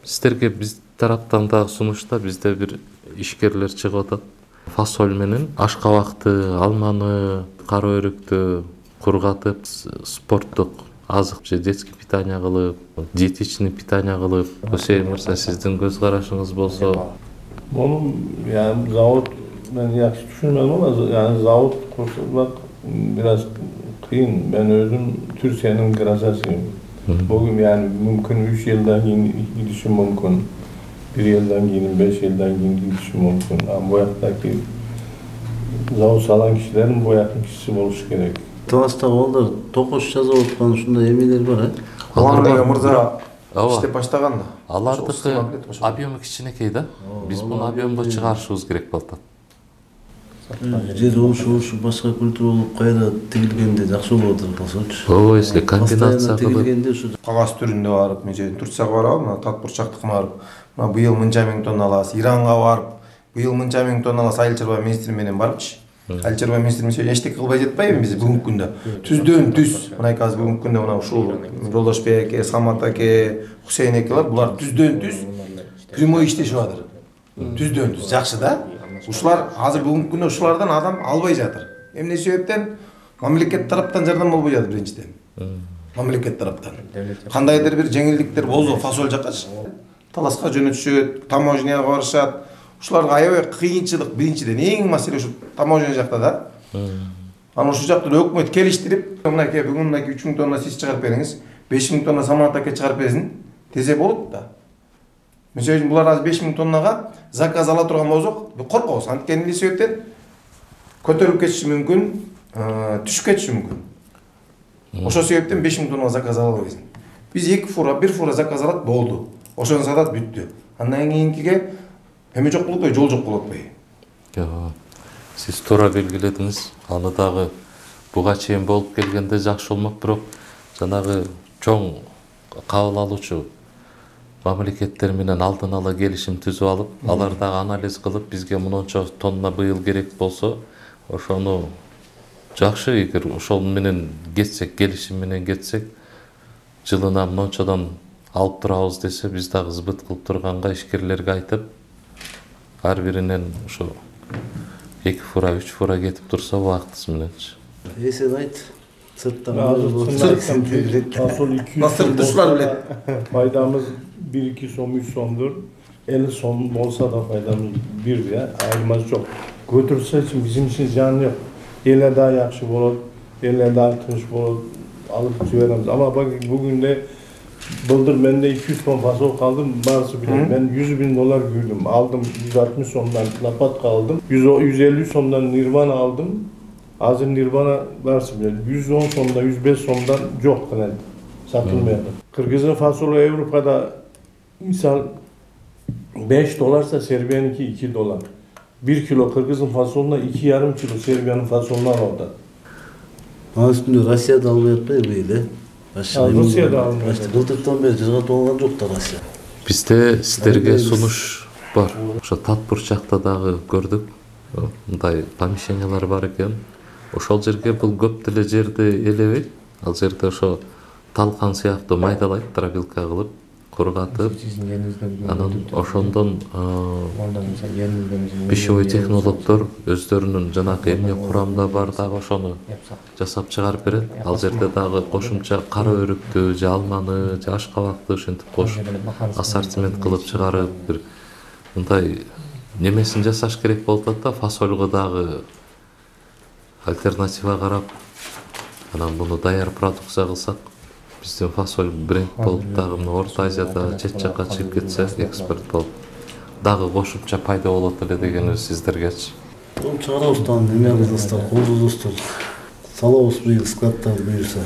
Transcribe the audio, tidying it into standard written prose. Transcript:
Сіздерге біз тараптан дагы сунушта бизде бир ишкерлер чыгып атат. Фасоль менен ашкабакты, алманы, кара өрүктү кургатып, спорттук азык же детский питание кылып, диетичный питание кылып, Хусейин мырза сиздин көз карашыңыз болсо. Bunun yani zavut ben yaxşı düşünmedim ama yani zavut kurmak biraz kıyın. Ben özüm Türkiye'nin grasasıyım. Bugün yani mümkün 3 yıldan gidişim mümkün. 1 yıldan gidin, 5 yıldan gidişim mümkün. Ama bu yaktaki zavut salan kişilerin bu yakın kişisi oluşu gerek. Tavasta oldu. Tokuş жазып отқан ушундай эмелер бар, Алар да мырза иштеп баштаган да. Алардыкы объемы кичинекей да. Биз буну объемго чыгарышыбыз керек болуп атат. Жер ушу башка культура болуп кайра тигилгенде жакшы болот болсочу. Ооба, если комбинация тигилгенде ушу Кагаз түрүндө барып, мен Турцияга барып, мына Татбурчактыкына барып, мына быйыл мынча миң тонна алабыз. Иранга барып, быйыл мынча миң тонна алабыз. Айыл чарба министри менен барыпчы. Айыл чарба министри менен эчтеке кылбай жатпайбы биз бүгүнкү күндө. Түздөн түз. Мына азыр бүгүнкү күндө мына ушул Жолдошбек эке, Самат эке, Хусейин экелер булар түздөн түз прямой иштешип атыр. Түздөн түз. Жакшы да. Ушулар азыр бүгүнкү күндө ушулардан адам албай жатыр. Эмне себептен? Мамлекет тараптан жардам болбой жатыр биринчиден. Мамлекет тараптан. Кандайдыр бир жеңилдиктер болсо фасоль жаккачы. Таласка жөнөтүшөт, таможняга барышат. Ушуларга аябай кыйынчылык биринчиден эң маселе ушу таможня жакта да. Аны ушул жакта өкмөт келиштирип, мынакей бүгүн мынакей 3 миң тонна сиз чыгарып бериңиз, 5 миң тонна Самат аке чыгарып берсин десе болот да. Мисалы үчүн булар азыр 5 миң тоннага заказ ала турган болсок, коркобуз. Анткени эмне себептен көтөрүп кетиши мүмкүн, түшүп кетиши мүмкүн. Ошол себептен 5 миң тонна заказ ала албайсың. Биз 2 фура, 1 фура заказ алат болду. Ошону сатат бүттү. Андан кийинкиге эме жок болот, жол жок болот бей. Сиз туура белгиледиңиз. Аны дагы буга чейин болуп келгенде жакшы болмок, бирок жанагы чоң кабыл алуучу мамлекеттер менен алдын ала келишим түзүп алып, алар дагы анализ кылып, бизге мынча тонна быйыл керек болсо, ошону жакшы эгер ошол менен кетсек, келишим менен кетсек, жылына мынчадан алып турабыз десе, биз дагы збыт кылып турганга ишкерлерге айтып, ар биринен ошо 2 фура, 3 фура кетип турса убактысы мененчи. Сен айт. Сырттан Насыртышlar билет. Faydamız 1-2 som, 3 somdur. 50 som olsa da faydamız 1 ya. Ayırmaz çok. Götürse için bizim için ziyan yok. Yerler daha yaxşı olur. Yerler daha tınış olur. Alıp süveremiz. Ama bak bugün de Bıldır bende 200 ton fasol kaldım. Bazısı bile. Ben 100.000 dolar güldüm. Aldım 160 somdan lapat kaldım. 150 somdan Nirvana aldım. Azim Nirvana varsa bile 110 somdan 105 somdan yok yani satılmıyor. Kırgız'ın fasolu Avrupa'da misal 5 dolarsa Serbiyan'ınki 2 dolar. 1 kilo Kırgız'ın fasoluna 2,5 kilo Serbiyan'ın fasolundan orada. Ana üstünde Rusya'da almayıp böyle. Rusya'da almayıp. Былтыртан бeri жырга толгон жок да Россия. Бизде сиздерге сунуш бар. Ошо Татбурчакта дагы көрдүк. Мындай помещениялар бар экен. Ошол жерге бул көп деле жерди элебейт. Ал жерде ошо талкан сыяктуу майдалайт, дробилка кылып, кургатып, анан ошондон пищевой технологдор өздөрүнүн жанагы эмне курамда бар дагы ошону жасап чыгарып берет. Ал жерде дагы кошумча кара өрүктү, же алманы, же ашкабакты ушинтип кошуп, ассортимент кылып чыгарып, бир мындай немесин жасаш керек болуп атат да, фасольго дагы альтернатива карап, анан буну даяр продукция кылсак, биздин фасоль бренд болуп дагы мына Орто Азияда чет жакка чыгып кетсе, экспорт болуп дагы кошумча пайда болот эле дегенибиз сиздергечи. Чыгарабыз тан эме кылдыстар, колдуздур. Салабыз быйыл складтан буюрса.